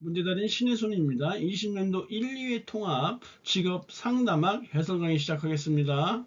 문제달인 신혜손입니다. 20년도 1, 2회 통합 직업 상담학 해설 강의 시작하겠습니다.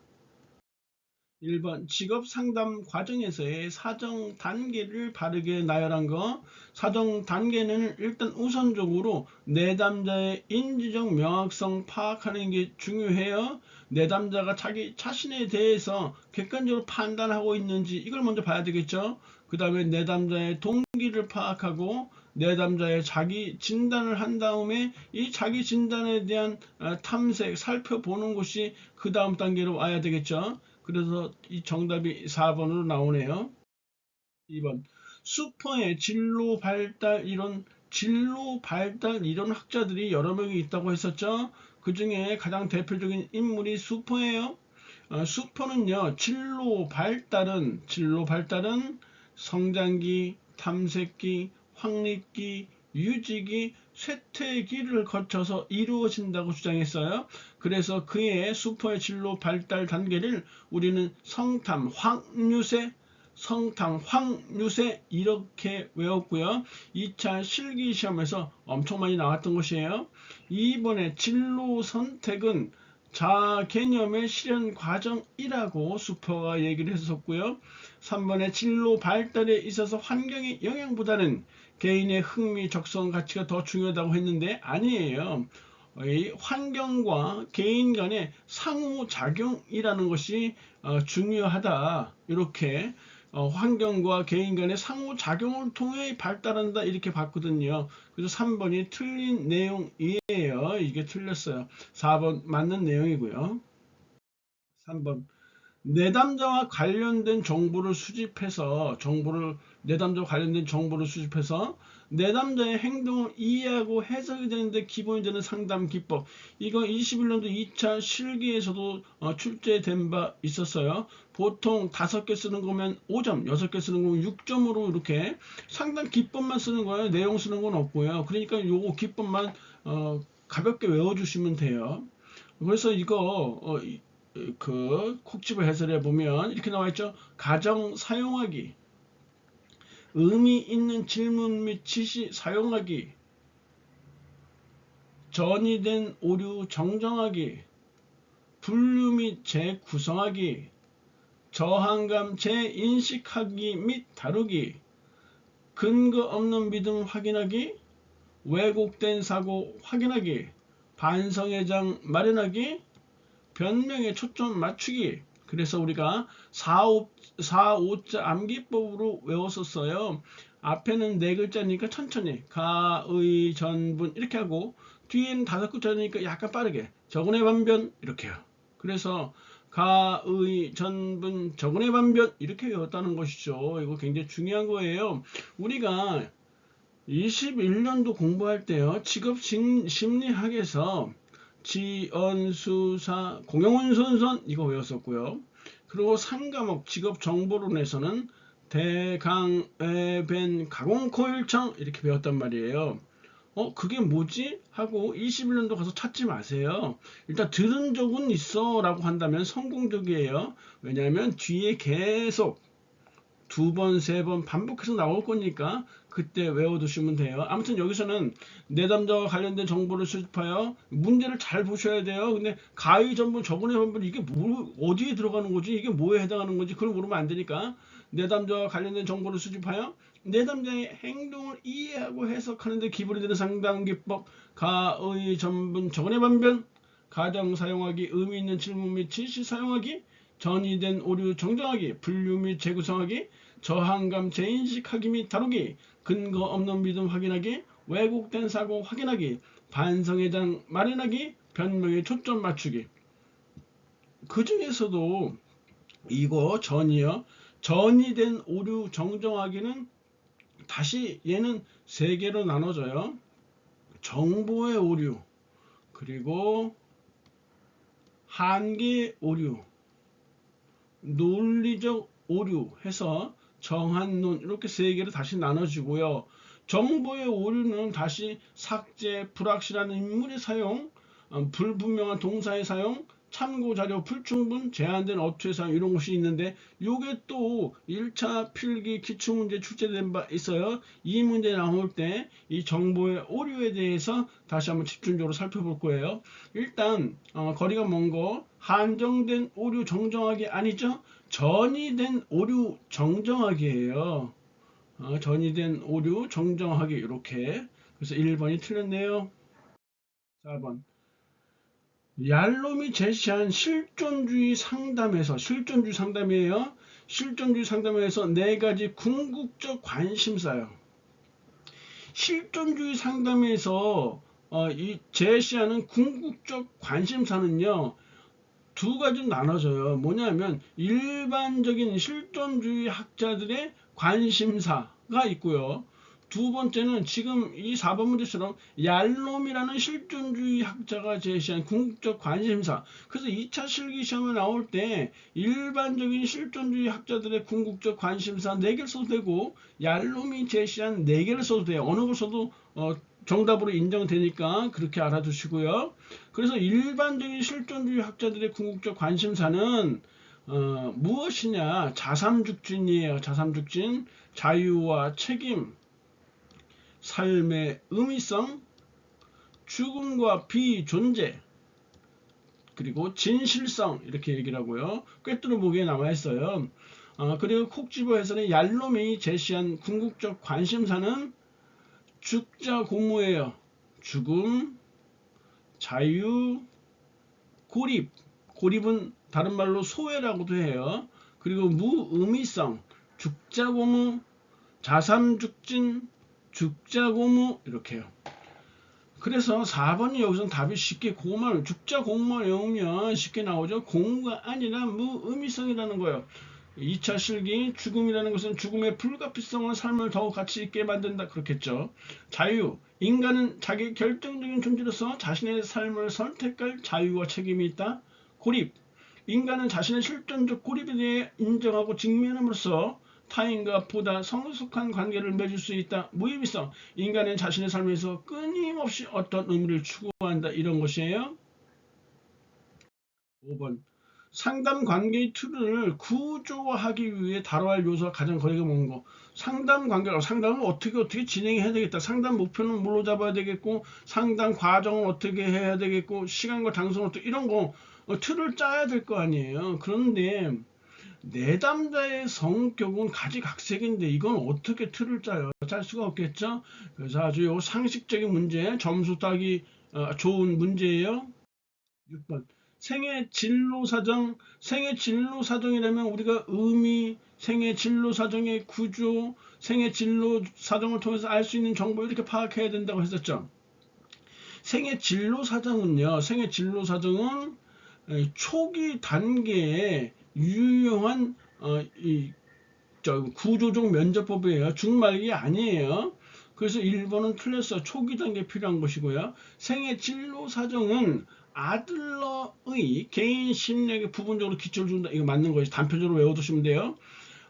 1번 직업 상담 과정에서의 사정 단계를 바르게 나열한 거. 사정 단계는 일단 우선적으로 내담자의 인지적 명확성 파악하는 게 중요해요. 내담자가 자기 자신에 대해서 객관적으로 판단하고 있는지 이걸 먼저 봐야 되겠죠. 그 다음에 내담자의 동기를 파악하고 내담자의 자기 진단을 한 다음에 이 자기 진단에 대한 탐색, 살펴보는 것이 그 다음 단계로 와야 되겠죠. 그래서 이 정답이 4번으로 나오네요. 2번 슈퍼의 진로 발달 이론 학자들이 여러 명이 있다고 했었죠. 그 중에 가장 대표적인 인물이 슈퍼예요. 슈퍼는요, 진로 발달은 성장기, 탐색기, 확립기, 유지기, 쇠퇴기를 거쳐서 이루어진다고 주장했어요. 그래서 그의 슈퍼의 진로 발달 단계를 우리는 성탐, 확류세 이렇게 외웠고요. 2차 실기시험에서 엄청 많이 나왔던 것이에요. 2번의 진로 선택은 자아 개념의 실현 과정이라고 슈퍼가 얘기를 했었고요. 3번의 진로 발달에 있어서 환경의 영향보다는 개인의 흥미, 적성, 가치가 더 중요하다고 했는데 아니에요. 이 환경과 개인 간의 상호작용이라는 것이 중요하다. 이렇게 환경과 개인 간의 상호작용을 통해 발달한다 이렇게 봤거든요. 그래서 3번이 틀린 내용이에요. 이게 틀렸어요. 4번 맞는 내용이고요. 3번 내담자와 관련된 정보를 수집해서 내담자의 행동을 이해하고 해석이 되는데 기본이 되는 상담 기법. 이거 21년도 2차 실기에서도 출제된 바 있었어요. 보통 5개 쓰는 거면 5점, 6개 쓰는 거면 6점으로 이렇게 상담 기법만 쓰는 거예요. 내용 쓰는 건 없고요. 그러니까 요거 기법만 가볍게 외워주시면 돼요. 그래서 이거 콕 집어 해설해 보면 이렇게 나와 있죠. 가정 사용하기, 의미 있는 질문 및 지시 사용하기, 전이된 오류 정정하기, 분류 및 재구성하기, 저항감 재인식하기 및 다루기, 근거 없는 믿음 확인하기, 왜곡된 사고 확인하기, 반성의 장 마련하기, 변명에 초점 맞추기. 그래서 우리가 4~5자 암기법으로 외웠었어요. 앞에는 4글자니까 천천히 가의 전분 이렇게 하고 뒤에는 5글자니까 약간 빠르게 적은의 반변 이렇게요. 그래서 가의 전분 적은의 반변 이렇게 외웠다는 것이죠. 이거 굉장히 중요한 거예요. 우리가 21년도 공부할 때요. 직업 심리학에서 지언수사 공용운선선 이거 외웠었고요. 그리고 3과목 직업정보론에서는 대강외변 가공코일청 이렇게 배웠단 말이에요. 그게 뭐지? 하고 21년도 가서 찾지 마세요. 일단 들은 적은 있어 라고 한다면 성공적이에요. 왜냐하면 뒤에 계속 2번, 3번 반복해서 나올 거니까 그때 외워두시면 돼요. 아무튼 여기서는 내담자와 관련된 정보를 수집하여 문제를 잘 보셔야 돼요. 근데 가의 전분, 적은의 전분 이게 어디에 들어가는 거지? 이게 뭐에 해당하는 건지 그걸 모르면 안 되니까 내담자와 관련된 정보를 수집하여 내담자의 행동을 이해하고 해석하는 데 기본이 되는 상담기법, 가의 전분, 적은의 반변, 가정 사용하기, 의미 있는 질문 및 지시 사용하기, 전이된 오류 정정하기, 분류 및 재구성하기, 저항감 재인식하기 및 다루기, 근거 없는 믿음 확인하기, 왜곡된 사고 확인하기, 반성의 장 마련하기, 변명에 초점 맞추기. 그 중에서도 이거 전이된 오류 정정하기는 다시 얘는 3개로 나눠져요. 정보의 오류, 그리고 한계 오류, 논리적 오류 해서 정한론 이렇게 3개로 다시 나눠지고요. 정보의 오류는 다시 삭제, 불확실한 인물의 사용, 불분명한 동사의 사용, 참고자료 불충분, 제한된 어투해상 이런 것이 있는데 요게 또 1차 필기 기출문제 출제된 바 있어요. 이 문제 나올 때 이 정보의 오류에 대해서 다시 한번 집중적으로 살펴볼 거예요. 일단 거리가 먼 거 한정된 오류 정정하기 아니죠? 전이된 오류 정정하기예요. 전이된 오류 정정하기 이렇게. 그래서 1번이 틀렸네요. 4번. 얄롬이 제시한 실존주의 상담에서 실존주의 상담이에요. 실존주의 상담에서 네 가지 궁극적 관심사요. 실존주의 상담에서 이 제시하는 궁극적 관심사는요. 두 가지로 나눠져요. 뭐냐면 일반적인 실존주의 학자들의 관심사가 있고요. 두 번째는 지금 이 4번 문제처럼 얄롬이라는 실존주의 학자가 제시한 궁극적 관심사. 그래서 2차 실기시험에 나올 때 일반적인 실존주의 학자들의 궁극적 관심사 4개를 써도 되고 얄롬이 제시한 4개를 써도 돼요. 어느 걸 써도 정답으로 인정되니까 그렇게 알아두시고요. 그래서 일반적인 실존주의 학자들의 궁극적 관심사는 무엇이냐? 자삼죽진이에요. 자삼죽진. 자유와 책임, 삶의 의미성, 죽음과 비존재, 그리고 진실성 이렇게 얘기를 하고요. 꿰뚫어 보기에 나와 있어요. 그리고 콕 집어 해설의 얄롬이 제시한 궁극적 관심사는 죽자 고무예요. 죽음, 자유, 고립. 고립은 다른 말로 소외라고도 해요. 그리고 무의미성, 죽자 고무, 자삼죽진, 죽자 고무 이렇게요. 그래서 4번이 여기서 답이 쉽게 고말 죽자 고무만 외우면 쉽게 나오죠. 공무가 아니라 무의미성이라는 거예요. 2차 실기 죽음이라는 것은 죽음의 불가피성을 삶을 더욱 가치 있게 만든다 그렇겠죠. 자유 인간은 자기 결정적인 존재로서 자신의 삶을 선택할 자유와 책임이 있다. 고립 인간은 자신의 실존적 고립에 대해 인정하고 직면함으로써 타인과 보다 성숙한 관계를 맺을 수 있다. 무의미성 인간은 자신의 삶에서 끊임없이 어떤 의미를 추구한다. 이런 것이에요. 5번 상담 관계의 틀을 구조화하기 위해 다뤄야 할 요소가 가장 거리가 먼 거. 상담 관계가 상담을 어떻게 진행해야 되겠다. 상담 목표는 뭘로 잡아야 되겠고 상담 과정을 어떻게 해야 되겠고 시간과 장소는 어떻게 이런 거 틀을 짜야 될 거 아니에요. 그런데 내담자의 성격은 가지각색인데 이건 어떻게 틀을 짜요? 짤 수가 없겠죠. 그래서 아주 요 상식적인 문제 점수 따기 좋은 문제예요. 6번 생애 진로 사정 생애 진로 사정이라면 우리가 의미 생애 진로 사정의 구조 생애 진로 사정을 통해서 알 수 있는 정보 이렇게 파악해야 된다고 했었죠. 생애 진로 사정은요. 생애 진로 사정은 초기 단계에 유용한 구조적 면접법이에요. 중말기 아니에요. 그래서 1번은 틀렸어. 초기 단계 필요한 것이고요. 생애 진로 사정은 아들러의 개인 심리학에 부분적으로 기초를 준다. 이거 맞는 것이 단표적으로 외워두시면 돼요.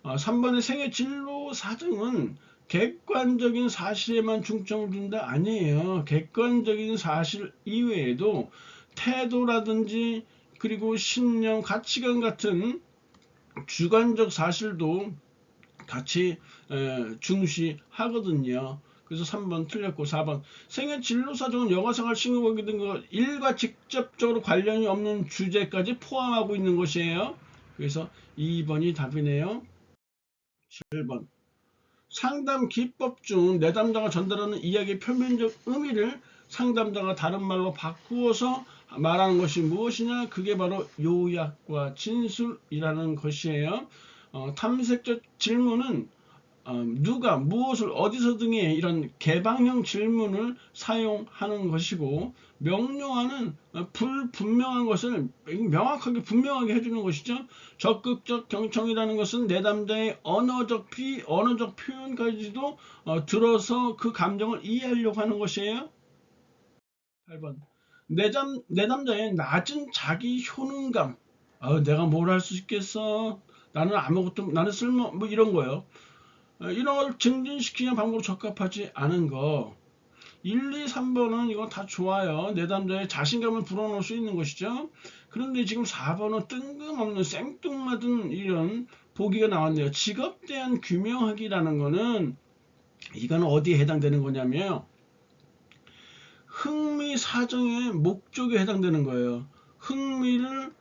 3번의 생애 진로 사정은 객관적인 사실에만 중점을 둔다. 아니에요. 객관적인 사실 이외에도 태도라든지 그리고 신념, 가치관 같은 주관적 사실도 같이 중시하거든요. 그래서 3번 틀렸고 4번 생애 진로 사정은 여가생활 친구관계 등 일과 직접적으로 관련이 없는 주제까지 포함하고 있는 것이에요. 그래서 2번이 답이네요. 7번 상담 기법 중 내담자가 전달하는 이야기의 표면적 의미를 상담자가 다른 말로 바꾸어서 말하는 것이 무엇이냐? 그게 바로 요약과 진술이라는 것이에요. 탐색적 질문은 누가 무엇을 어디서 등의 이런 개방형 질문을 사용하는 것이고 명료화는 불분명한 것을 명확하게 분명하게 해주는 것이죠. 적극적 경청이라는 것은 내담자의 언어적 비언어적 표현까지도 들어서 그 감정을 이해하려고 하는 것이에요. 8번 내담자의 낮은 자기 효능감. 내가 뭘 할 수 있겠어? 나는 아무것도 나는 쓸모 뭐 이런 거예요. 이런 걸 증진시키는 방법으로 적합하지 않은 거. 1, 2, 3번은 이건 다 좋아요. 내담자의 자신감을 불어넣을 수 있는 것이죠. 그런데 지금 4번은 뜬금없는 생뚱맞은 이런 보기가 나왔네요. 직업 대한 규명하기라는 거는 이거는 어디에 해당되는 거냐면요. 흥미 사정의 목적에 해당되는 거예요. 흥미를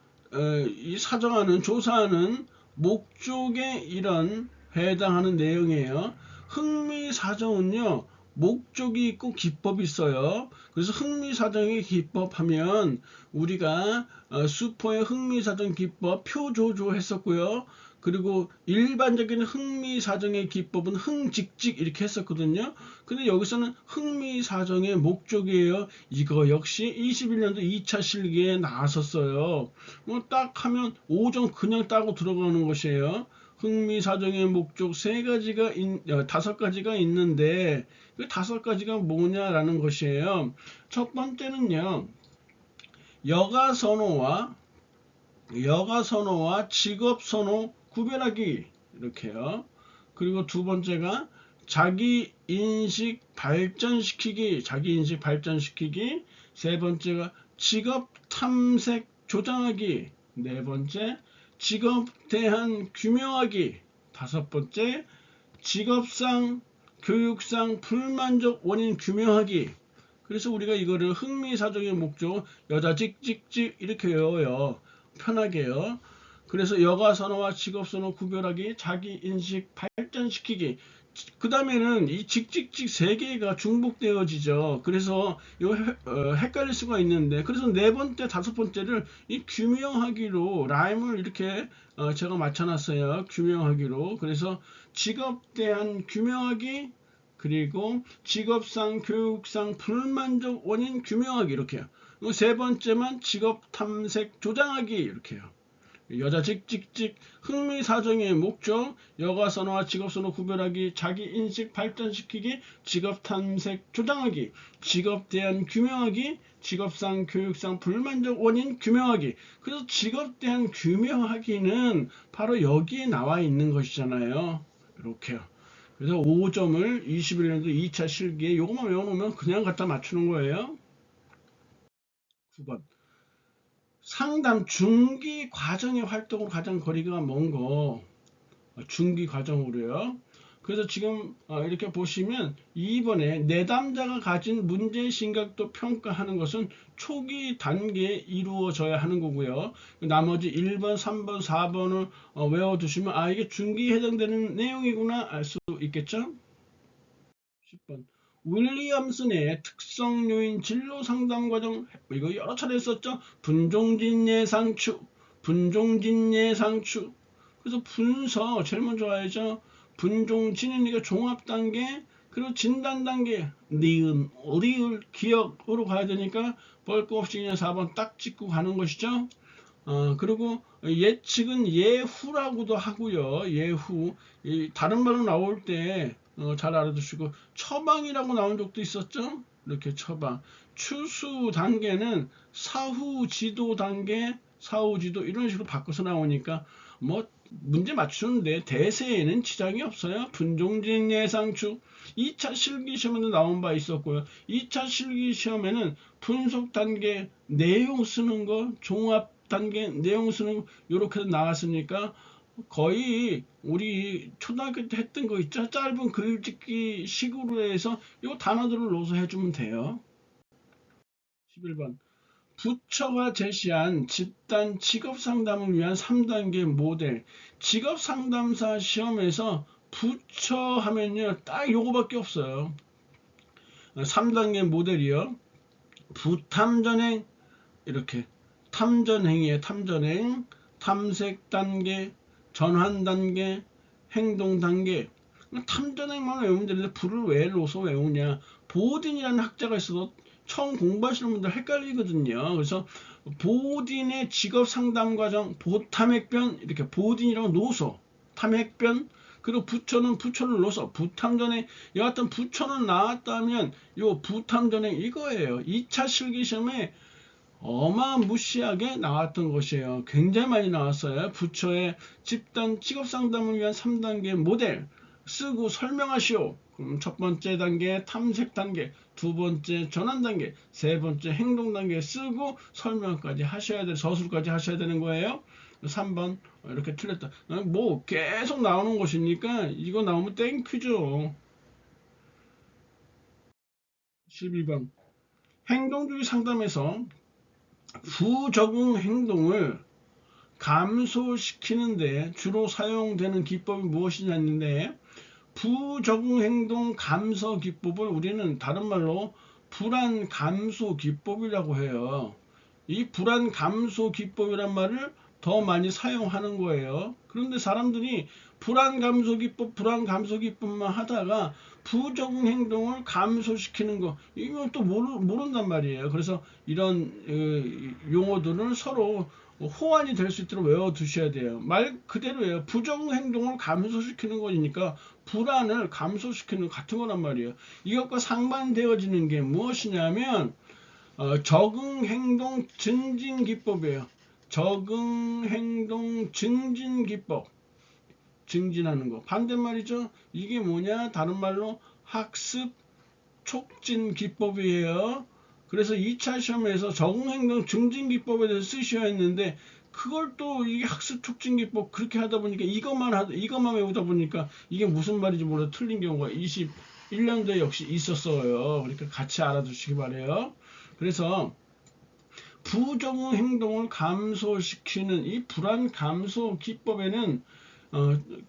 이 사정하는 조사하는 목적에 이런 해당하는 내용이에요. 흥미 사정은요. 목적이 있고 기법이 있어요. 그래서 흥미 사정의 기법하면 우리가 수포의 흥미 사정 기법 표조조 했었고요. 그리고 일반적인 흥미사정의 기법은 흥직직 이렇게 했었거든요. 근데 여기서는 흥미사정의 목적이에요. 이거 역시 21년도 2차 실기에 나왔었어요. 뭐 딱 하면 5점 그냥 따고 들어가는 것이에요. 흥미사정의 목적 5가지가 있는데 그 5가지가 뭐냐라는 것이에요. 첫 번째는요. 여가선호와 직업선호 구별하기 이렇게요. 그리고 두 번째가 자기인식 발전시키기 세 번째가 직업 탐색 조장하기 네 번째 직업 대한 규명하기 다섯 번째 직업상 교육상 불만족 원인 규명하기. 그래서 우리가 이거를 흥미사정의 목적 여자 직직직 이렇게 외워요. 편하게요. 그래서 여가선호와 직업선호 구별하기, 자기인식 발전시키기. 그 다음에는 이 직직직 세 개가 중복되어지죠. 그래서 이거 헷갈릴 수가 있는데, 그래서 네 번째, 다섯 번째를 이 규명하기로 라임을 이렇게 제가 맞춰놨어요. 규명하기로. 그래서 직업 대한 규명하기, 그리고 직업상, 교육상 불만족 원인 규명하기 이렇게요. 세 번째만 직업 탐색 조장하기 이렇게요. 여자 직직직 흥미사정의 목적 여가선호와 직업선호 구별하기 자기인식 발전시키기 직업탐색 조장하기 직업 대한 규명하기 직업상 교육상 불만족 원인 규명하기. 그래서 직업 대한 규명하기는 바로 여기에 나와 있는 것이잖아요. 이렇게요. 그래서 5점을 21년도 2차 실기에 요것만 외워놓으면 그냥 갖다 맞추는 거예요. 9번 상담 중기 과정의 활동으로 가장 거리가 먼 거 중기 과정으로요. 그래서 지금 이렇게 보시면 2번에 내담자가 가진 문제 심각도 평가하는 것은 초기 단계에 이루어져야 하는 거고요. 나머지 1번, 3번, 4번을 외워두시면 이게 중기에 해당되는 내용이구나 알 수 있겠죠. 10번 윌리엄슨의 특성 요인 진로 상담 과정 이거 여러 차례 했었죠. 분종진 예상추 그래서 분서 제일 먼저 와야죠. 분종진은 이게 종합 단계 그리고 진단 단계 니은 리을 기억으로 가야 되니까 볼 거 없이 그냥 4번 딱 찍고 가는 것이죠. 그리고 예측은 예후라고도 하고요. 예후 다른 말로 나올 때 잘 알아두시고 처방이라고 나온 적도 있었죠. 이렇게 처방 추수 단계는 사후 지도 단계 사후 지도 이런 식으로 바꿔서 나오니까 뭐 문제 맞추는데 대세에는 지장이 없어요. 분종진 예상추 2차 실기 시험에도 나온 바 있었고요. 2차 실기 시험에는 분석 단계 내용 쓰는 거 종합 단계 내용 쓰는 거 이렇게 나왔으니까 거의 우리 초등학교 때 했던 거 있죠. 짧은 글짓기 식으로 해서 이 단어들을 넣어서 해주면 돼요. 11번 부처가 제시한 집단 직업상담을 위한 3단계 모델 직업상담사 시험에서 부처 하면요 딱 요거밖에 없어요. 3단계 모델이요. 부탐전행 이렇게 탐전행이에요. 탐전행 탐색 단계 전환 단계 행동 단계 탐전행만 외우면 되는데 불을 왜 넣어서 외우냐. 보딘이라는 학자가 있어도 처음 공부하시는 분들 헷갈리거든요. 그래서 보딘의 직업 상담 과정 보탐액변 이렇게 보딘이라고 넣어서 탐액변 그리고 부처는 부처를 넣어서 부탐전행 여하튼 부처는 나왔다면 요 부탐전행 이거예요. 2차 실기시험에 어마무시하게 나왔던 것이에요. 굉장히 많이 나왔어요. 부처의 집단 직업 상담을 위한 3단계 모델 쓰고 설명하시오. 그럼 첫 번째 단계 탐색 단계, 두 번째 전환 단계, 세 번째 행동 단계 쓰고 설명까지 하셔야 돼, 서술까지 하셔야 되는 거예요. 3번 이렇게 틀렸다. 뭐 계속 나오는 것이니까 이거 나오면 땡큐죠. 12번 행동주의 상담에서 부적응 행동을 감소시키는데 주로 사용되는 기법이 무엇이냐 했는데, 부적응 행동 감소 기법을 우리는 다른 말로 불안 감소 기법이라고 해요. 이 불안 감소 기법이란 말을 더 많이 사용하는 거예요. 그런데 사람들이 불안 감소 기법, 불안 감소 기법만 하다가 부적응 행동을 감소시키는 거, 이건 또 모른단 말이에요. 그래서 이런 용어들을 서로 호환이 될 수 있도록 외워두셔야 돼요. 말 그대로예요. 부적응 행동을 감소시키는 거니까 불안을 감소시키는 것 같은 거란 말이에요. 이것과 상반되어지는 게 무엇이냐면 적응 행동 증진 기법이에요. 적응 행동 증진 기법. 증진하는 거. 반대말이죠. 이게 뭐냐? 다른 말로 학습 촉진 기법이에요. 그래서 2차 시험에서 적응행동 증진 기법에 대해서 쓰셔야 했는데, 그걸 또 이게 학습 촉진 기법 그렇게 하다 보니까 이것만 외우다 보니까 이게 무슨 말인지 몰라 틀린 경우가 21년도에 역시 있었어요. 그러니까 같이 알아두시기 바래요. 그래서 부적응 행동을 감소시키는 이 불안 감소 기법에는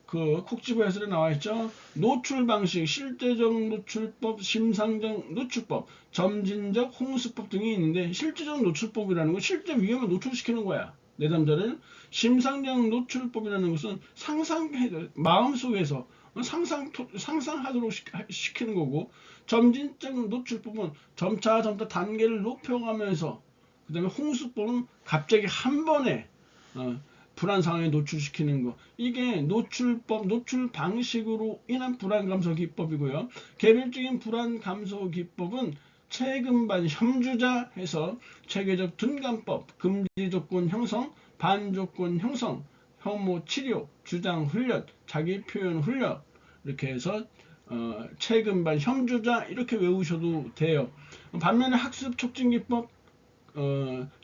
그 콕지부 해설에 나와 있죠. 노출 방식, 실제적 노출법, 심상적 노출법, 점진적 홍수법 등이 있는데, 실제적 노출법이라는 건 실제 위험을 노출시키는 거야. 내담자를. 심상적 노출법이라는 것은 마음속에서 상상하도록 시키는 거고, 점진적 노출법은 점차 단계를 높여가면서, 그 다음에 홍수법은 갑자기 한 번에 불안 상황에 노출시키는 거. 이게 노출법, 노출 방식으로 인한 불안 감소 기법이고요. 개별적인 불안 감소 기법은 체금반 협주자 해서 체계적 둔감법, 금지 조건 형성, 반조건 형성, 혐오 치료, 주장 훈련, 자기 표현 훈련, 이렇게 해서 체금반 협주자 이렇게 외우셔도 돼요. 반면에 학습 촉진 기법,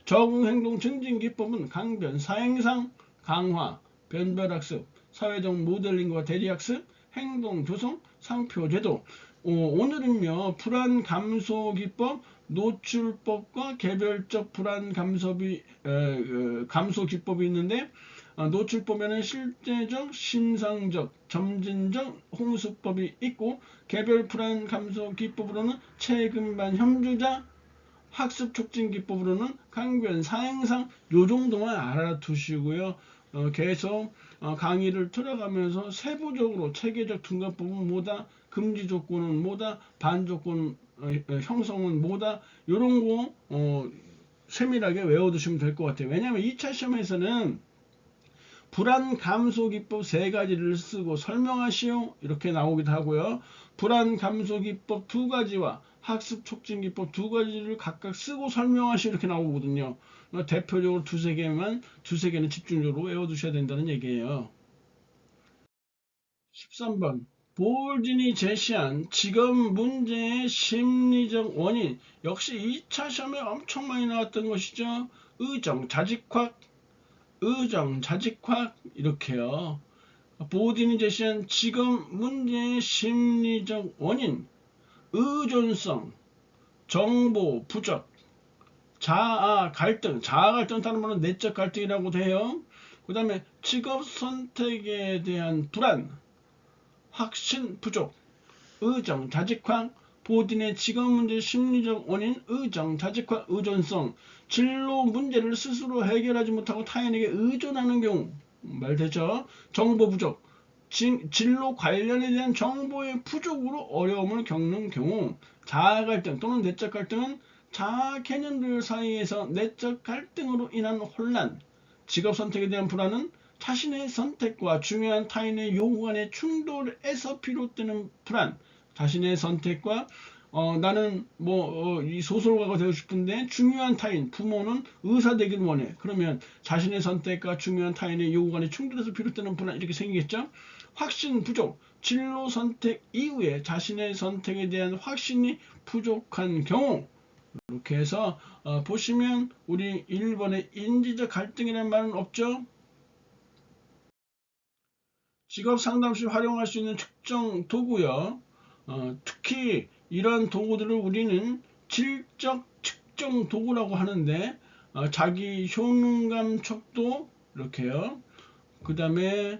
적응 행동 증진 기법은 강변, 사행상, 강화, 변별학습, 사회적 모델링과 대리학습, 행동 조성, 상표 제도. 오늘은요 불안 감소 기법, 노출법과 개별적 불안 감소 기법이 있는데, 노출법에는 실제적, 심상적, 점진적 홍수법이 있고, 개별 불안 감소 기법으로는 체금반 협주자, 학습 촉진 기법으로는 강변, 사행상, 요 정도만 알아두시고요. 계속 강의를 들어가면서 세부적으로 체계적 둔감법은 뭐다, 금지 조건은 뭐다, 반조건 형성은 뭐다, 요런 거 세밀하게 외워두시면 될 것 같아요. 왜냐하면 2차 시험에서는 불안 감소 기법 세 가지를 쓰고 설명하시오 이렇게 나오기도 하고요. 불안 감소 기법 두 가지와 학습 촉진 기법 두 가지를 각각 쓰고 설명하시오 이렇게 나오거든요. 대표적으로 두세 개는 집중적으로 외워두셔야 된다는 얘기예요. 13번 볼진이 제시한 직업 문제의 심리적 원인, 역시 2차 시험에 엄청 많이 나왔던 것이죠. 의정자직학, 이렇게요. 보딘이 제시한 직업 문제의 심리적 원인, 의존성, 정보 부족, 자아 갈등, 다른 말은 내적 갈등이라고도 해요. 그 다음에 직업 선택에 대한 불안, 확신 부족, 의정자직화, 보딘의 직업 문제 심리적 원인, 의정자직화, 의존성, 진로 문제를 스스로 해결하지 못하고 타인에게 의존하는 경우, 말되죠. 정보 부족, 진로 관련에 대한 정보의 부족으로 어려움을 겪는 경우, 자아 갈등 또는 내적 갈등은 자아 개념들 사이에서 내적 갈등으로 인한 혼란, 직업 선택에 대한 불안은 자신의 선택과 중요한 타인의 요구 간의 충돌에서 비롯되는 불안, 자신의 선택과 나는 이 소설가가 되고 싶은데 중요한 타인, 부모는 의사 되길 원해. 그러면 자신의 선택과 중요한 타인의 요구 간의 충돌에서 비롯되는 불안, 이렇게 생기겠죠. 확신 부족, 진로 선택 이후에 자신의 선택에 대한 확신이 부족한 경우, 이렇게 해서 보시면 우리 1번에 인지적 갈등이라는 말은 없죠. 직업 상담 시 활용할 수 있는 특정 도구요. 특히 이러한 도구들을 우리는 질적 측정 도구라고 하는데, 자기 효능감 척도 이렇게요. 그 다음에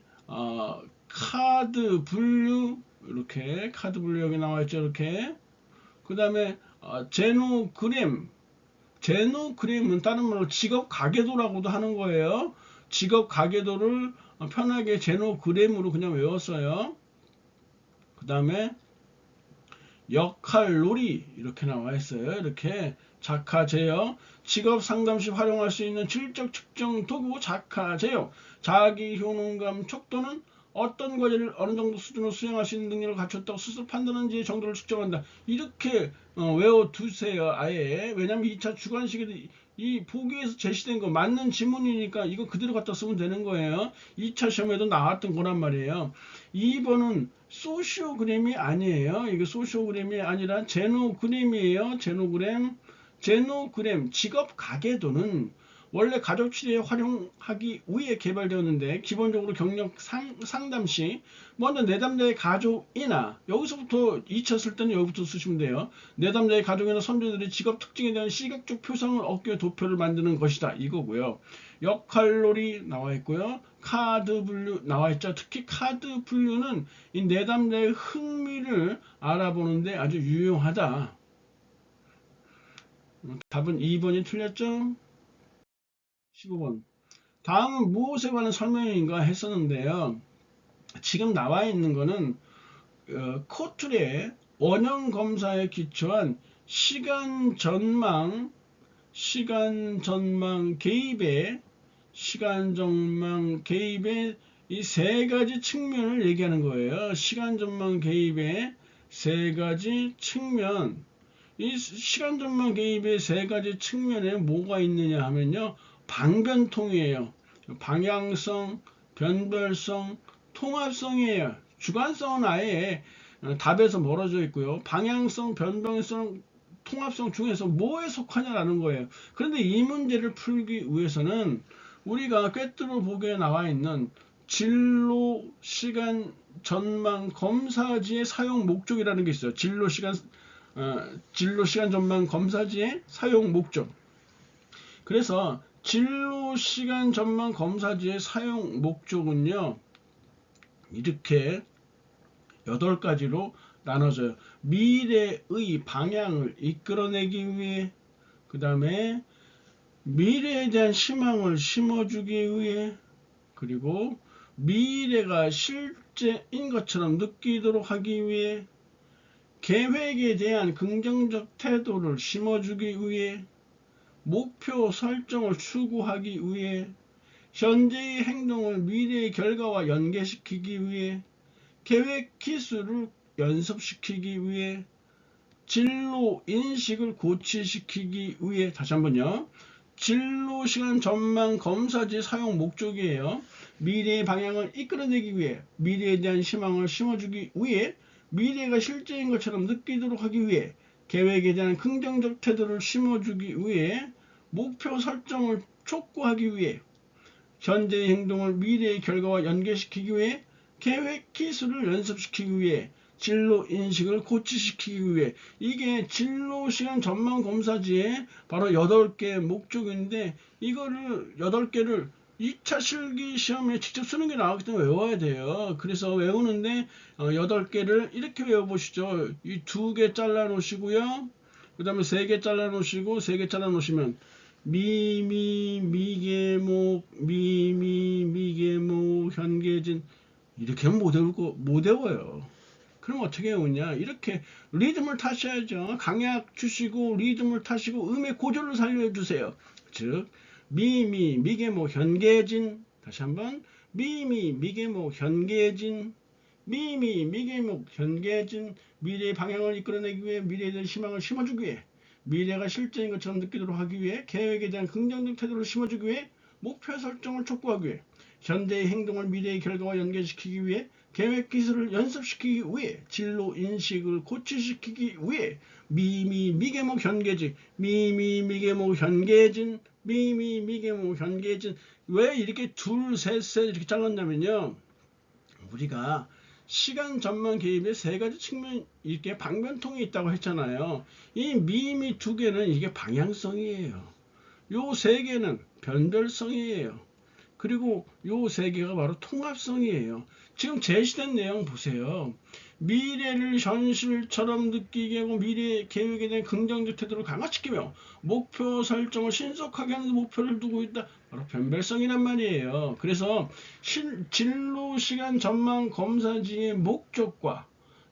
카드 분류, 이렇게 카드 분류 여기 나와 있죠. 이렇게. 그 다음에 제노그램. 제노그램은 다른 말로 직업 가계도라고도 하는 거예요. 직업 가계도를 편하게 제노그램으로 그냥 외웠어요. 그 다음에 역할놀이 이렇게 나와 있어요. 이렇게 작화제요. 직업 상담 시 활용할 수 있는 질적 측정 도구 작화제요. 자기 효능감 척도는 어떤 과제를 어느 정도 수준으로 수행할 수 있는 능력을 갖췄다고 스스로 판단하는지 정도를 측정한다. 이렇게 외워두세요. 아예. 왜냐면 2차 주관식에도 이 보기에서 제시된 거 맞는 지문이니까 이거 그대로 갖다 쓰면 되는 거예요. 2차 시험에도 나왔던 거란 말이에요. 2번은 소시오그램이 아니에요. 이게 소시오그램이 아니라 제노그램이에요. 제노그램. 제노그램 직업 가계도는 원래 가족 치료에 활용하기 위해 개발되었는데, 기본적으로 경력 상담 시 먼저 내담자의 가족이나, 여기서부터 2차 쓸 때는 여기부터 쓰시면 돼요. 내담자의 가족이나 선조들의 직업 특징에 대한 시각적 표상을 얻기 위해 도표를 만드는 것이다, 이거고요. 역할놀이 나와 있고요. 카드 분류 나와 있죠. 특히 카드 분류는 이 내담자의 흥미를 알아보는데 아주 유용하다. 답은 2번이 틀렸죠? 15번. 다음은 무엇에 관한 설명인가 했었는데요. 지금 나와 있는 거는 코툴의 원형 검사에 기초한 시간 전망 개입의 이 세 가지 측면을 얘기하는 거예요. 시간 전망 개입의 세 가지 측면. 이 시간 전망 개입의 세 가지 측면에 뭐가 있느냐 하면요. 방변통이에요. 방향성, 변별성, 통합성이에요. 주관성은 아예 답에서 멀어져 있고요. 방향성, 변별성, 통합성 중에서 뭐에 속하냐라는 거예요. 그런데 이 문제를 풀기 위해서는 우리가 꿰뚫어 보기에 나와 있는 진로 시간 전망 검사지의 사용 목적이라는 게 있어요. 진로 시간 전망 검사지의 사용 목적. 그래서 진로 시간 전망 검사지의 사용 목적은요, 이렇게 8가지로 나눠져요. 미래의 방향을 이끌어내기 위해, 그 다음에 미래에 대한 희망을 심어주기 위해, 그리고 미래가 실제인 것처럼 느끼도록 하기 위해, 계획에 대한 긍정적 태도를 심어주기 위해, 목표 설정을 추구하기 위해, 현재의 행동을 미래의 결과와 연계시키기 위해, 계획 기술을 연습시키기 위해, 진로 인식을 고취시키기 위해. 다시 한번요. 진로 시간 전망 검사지 사용 목적이에요. 미래의 방향을 이끌어내기 위해, 미래에 대한 희망을 심어주기 위해, 미래가 실제인 것처럼 느끼도록 하기 위해, 계획에 대한 긍정적 태도를 심어주기 위해, 목표 설정을 촉구하기 위해, 현재의 행동을 미래의 결과와 연계시키기 위해, 계획 기술을 연습시키기 위해, 진로 인식을 고취시키기 위해. 이게 진로 시간 전망 검사지의 바로 8개 목적인데, 이거를 8개를 2차 실기 시험에 직접 쓰는 게 나왔기 때문에 외워야 돼요. 그래서 외우는데 8개를 이렇게 외워보시죠. 이 2개 잘라 놓으시고요. 그 다음에 3개 잘라 놓으시고, 3개 잘라 놓으시면 미계목, 미계목, 현계진. 이렇게 하면 못 외워요. 그럼 어떻게 외우냐? 이렇게 리듬을 타셔야죠. 강약 주시고 리듬을 타시고 음의 고조를 살려주세요. 즉 미계목, 현계진. 다시 한번 미계목, 현계진. 미계목, 현계진. 미래의 방향을 이끌어내기 위해, 미래에 대한 희망을 심어주기 위해, 미래가 실제인 것처럼 느끼도록 하기 위해, 계획에 대한 긍정적 태도를 심어주기 위해, 목표 설정을 촉구하기 위해, 현재의 행동을 미래의 결과와 연계시키기 위해, 계획 기술을 연습시키기 위해 진로 인식을 고취시키기 위해 미계목 현계진 미계목 현계진 미계목 현계진 왜 이렇게 둘, 셋 이렇게 잘랐냐면요. 우리가 시간 전망 개입의 세 가지 측면 이렇게 방변통이 있다고 했잖아요. 이 미미 두 개는 이게 방향성이에요. 요 세 개는 변별성이에요. 그리고 요 세 개가 바로 통합성이에요. 지금 제시된 내용 보세요. 미래를 현실처럼 느끼게 하고 미래 계획에 대한 긍정적 태도를 강화시키며 목표 설정을 신속하게 하는 목표를 두고 있다. 바로 변별성이란 말이에요. 그래서 진로 시간 전망 검사지의 목적과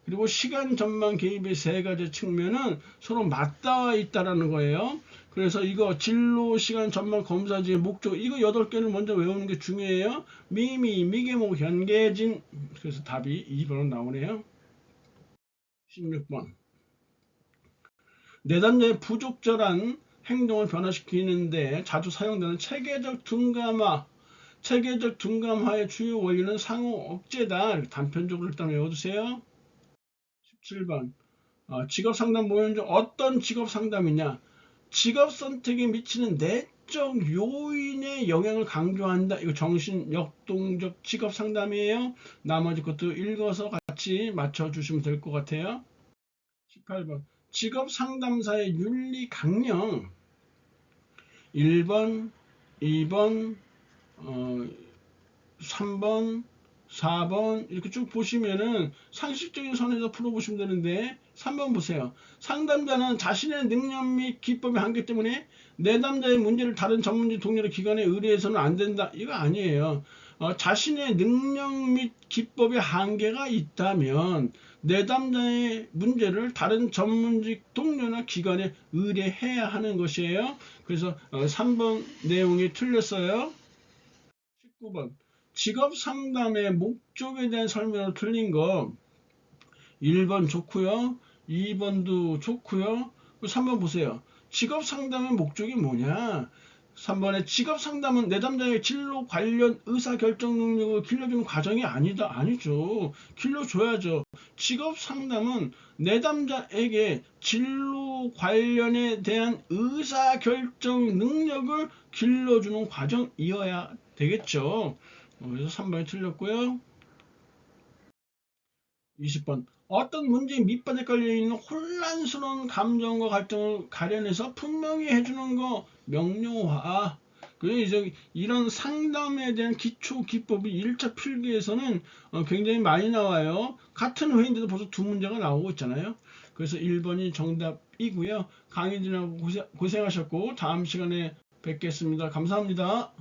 그리고 시간 전망 개입의 세 가지 측면은 서로 맞닿아 있다라는 거예요. 그래서 이거 진로 시간 전망 검사지의 목적 이거 8개를 먼저 외우는 게 중요해요. 미계목 현계진. 그래서 답이 2번으로 나오네요. 16번. 내담자의 부적절한 행동을 변화시키는데 자주 사용되는 체계적 둔감화의 주요 원리는 상호 억제다. 단편적으로 일단 외워두세요. 17번. 직업 상담 모형 중 어떤 직업 상담이냐? 직업 선택에 미치는 내적 요인의 영향을 강조한다. 이거 정신 역동적 직업 상담이에요. 나머지 것도 읽어서 같이 맞춰주시면 될 것 같아요. 18번. 직업 상담사의 윤리 강령. 1번, 2번, 3번, 4번 이렇게 쭉 보시면은 상식적인 선에서 풀어보시면 되는데 3번 보세요. 상담자는 자신의 능력 및 기법의 한계 때문에 내담자의 문제를 다른 전문직 동료의 기관에 의뢰해서는 안 된다. 이거 아니에요. 자신의 능력 및 기법의 한계가 있다면 내담자의 문제를 다른 전문직 동료나 기관에 의뢰해야 하는 것이에요. 그래서 3번 내용이 틀렸어요. 19번. 직업 상담의 목적에 대한 설명으로 틀린 거 1번 좋고요. 2번도 좋고요. 3번 보세요. 직업 상담의 목적이 뭐냐? 3번에 직업 상담은 내담자의 진로 관련 의사결정 능력을 길러주는 과정이 아니다. 아니죠. 길러줘야죠. 직업 상담은 내담자에게 진로 관련에 대한 의사결정 능력을 길러주는 과정이어야 되겠죠. 그래서 3번이 틀렸고요. 20번. 어떤 문제에 밑바닥에 깔려있는 혼란스러운 감정과 갈등을 가려내서 분명히 해주는 거 명료화. 그래서 이제 이런 상담에 대한 기초 기법이 1차 필기에서는 굉장히 많이 나와요. 같은 회인데도 벌써 두 문제가 나오고 있잖아요. 그래서 1번이 정답이고요. 강의 진행하고 고생하셨고 다음 시간에 뵙겠습니다. 감사합니다.